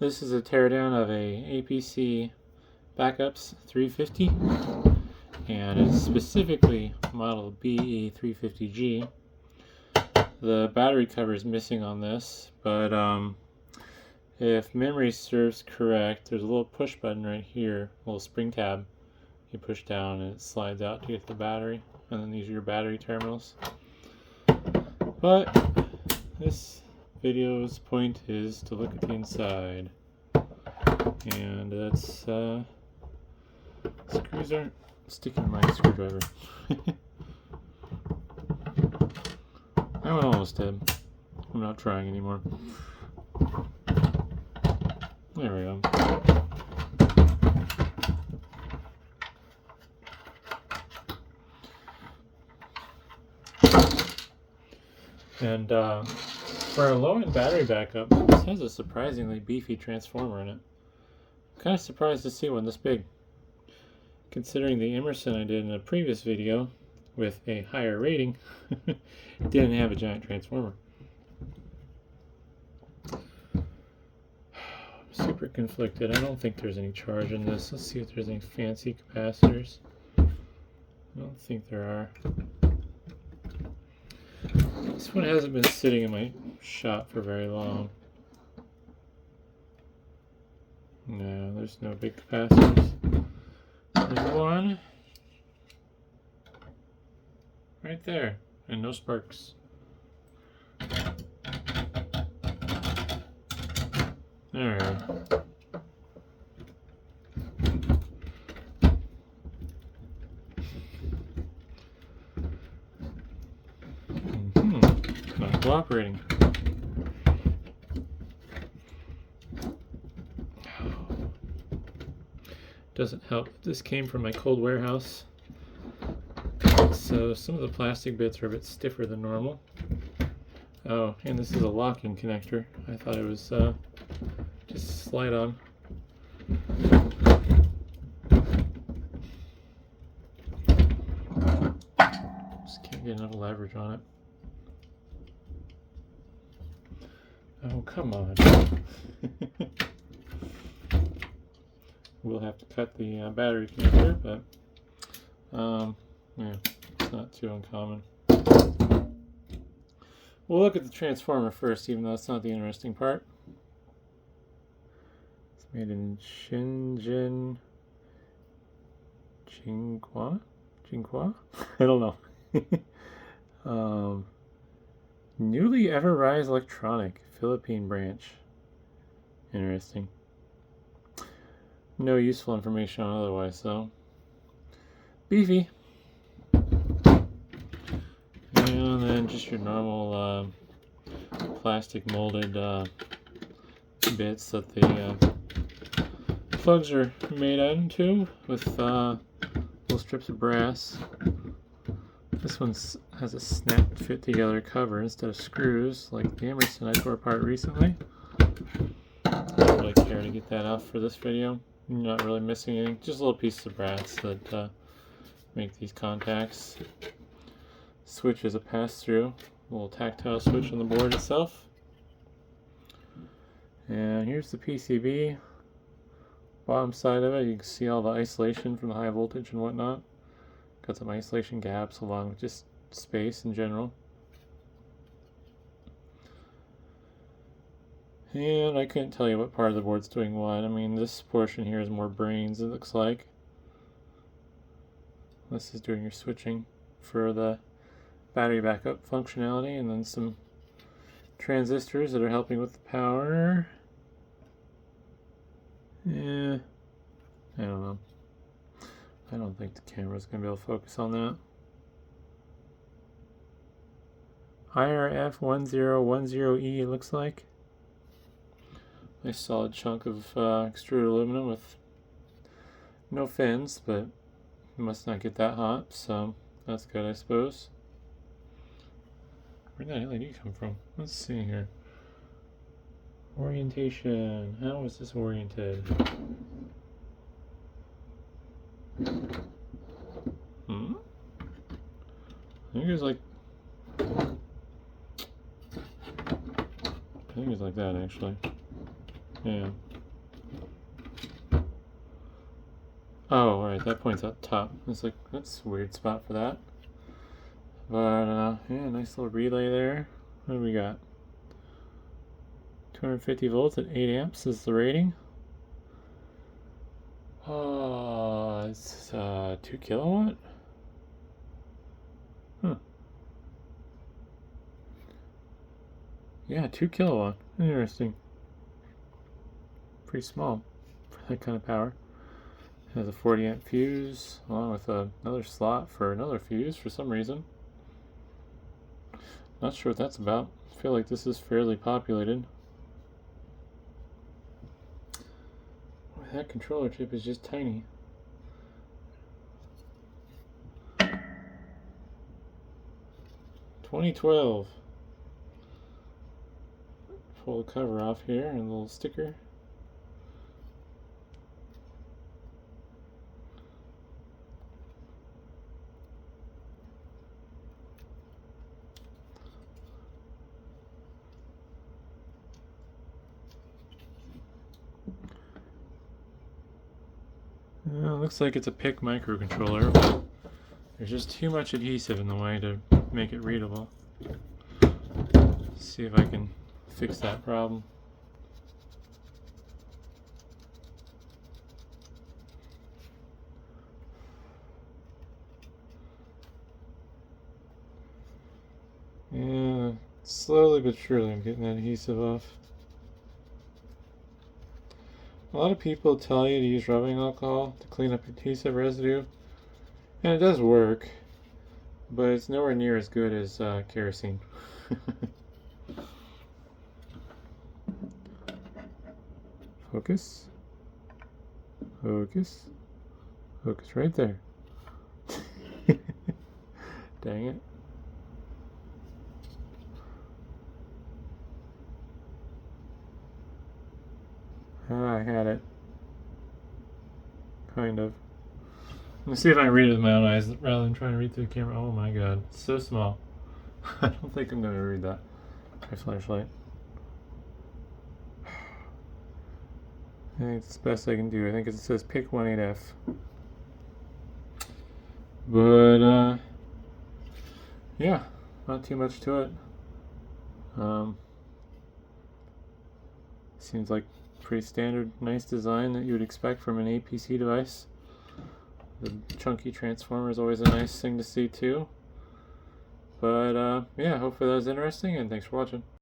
This is a teardown of a APC Back-UPS 350, and it's specifically model BE350G. The battery cover is missing on this, but if memory serves correct, there's a little push button right here, a little spring tab. You push down and it slides out to get the battery, and then these are your battery terminals. But this video's point is to look at the inside, and that's screws aren't sticking to my screwdriver. That one almost did. I'm not trying anymore. There we go. And for a low-end battery backup, this has a surprisingly beefy transformer in it. I'm kind of surprised to see one this big, considering the Emerson I did in a previous video with a higher rating didn't have a giant transformer. I'm super conflicted. I don't think there's any charge in this. Let's see if there's any fancy capacitors. I don't think there are. This one hasn't been sitting in my shop for very long. No, there's no big capacitors. There's one right there, and no sparks. Alright. Not cooperating. Doesn't help. This came from my cold warehouse, so some of the plastic bits are a bit stiffer than normal. Oh, and this is a lock-in connector. I thought it was just slide on. Just can't get enough leverage on it. Oh, come on. We'll have to cut the battery connector, but yeah, it's not too uncommon. We'll look at the transformer first, even though it's not the interesting part. It's made in Shenzhen, Jinhua? I don't know. Newly Everrise Electronic, Philippine branch. Interesting. No useful information on otherwise, though. Beefy. And then just your normal plastic molded bits that the plugs are made into, with little strips of brass. This one has a snap fit together cover instead of screws like the Emerson I tore apart recently. I don't really care to get that out for this video. I'm not really missing anything, just little pieces of brass that make these contacts. Switch is a pass-through, a little tactile switch on the board itself. And here's the PCB. Bottom side of it, you can see all the isolation from the high voltage and whatnot. Got some isolation gaps along with just space in general. And I couldn't tell you what part of the board's doing what. I mean, this portion here is more brains, it looks like. This is doing your switching for the battery backup functionality, and then some transistors that are helping with the power. Yeah, I don't know. I don't think the camera's going to be able to focus on that. IRF1010E, it looks like. Nice solid chunk of extruded aluminum with no fins, but it must not get that hot, so that's good, I suppose. Where'd that LED come from? Let's see here. Orientation. How is this oriented? I think it's like that, actually. Yeah. Oh, right, that points out top. It's like, that's a weird spot for that. But, yeah, nice little relay there. What do we got? 250 volts at 8 amps is the rating. It's 2 kilowatt? Huh. Yeah, 2 kilowatt. Interesting. Pretty small for that kind of power. Has a 40 amp fuse along with another slot for another fuse for some reason. Not sure what that's about. I feel like this is fairly populated. That controller chip is just tiny. $2012. Pull the cover off here and a little sticker. Looks like it's a PIC microcontroller, but there's just too much adhesive in the way to make it readable. Let's see if I can fix that problem. Yeah, slowly but surely I'm getting that adhesive off. A lot of people tell you to use rubbing alcohol to clean up adhesive residue, and it does work, but it's nowhere near as good as kerosene. Focus. Focus. Focus right there. Dang it. I had it. Kind of. Let me see if I can read it with my own eyes rather than trying to read through the camera. Oh my god, it's so small. I don't think I'm going to read that. Try flashlight. I think it's the best I can do. I think it says PIC 18F. But, yeah, not too much to it. Seems like pretty standard, nice design that you would expect from an APC device. The chunky transformer is always a nice thing to see too. But yeah, hopefully that was interesting, and thanks for watching.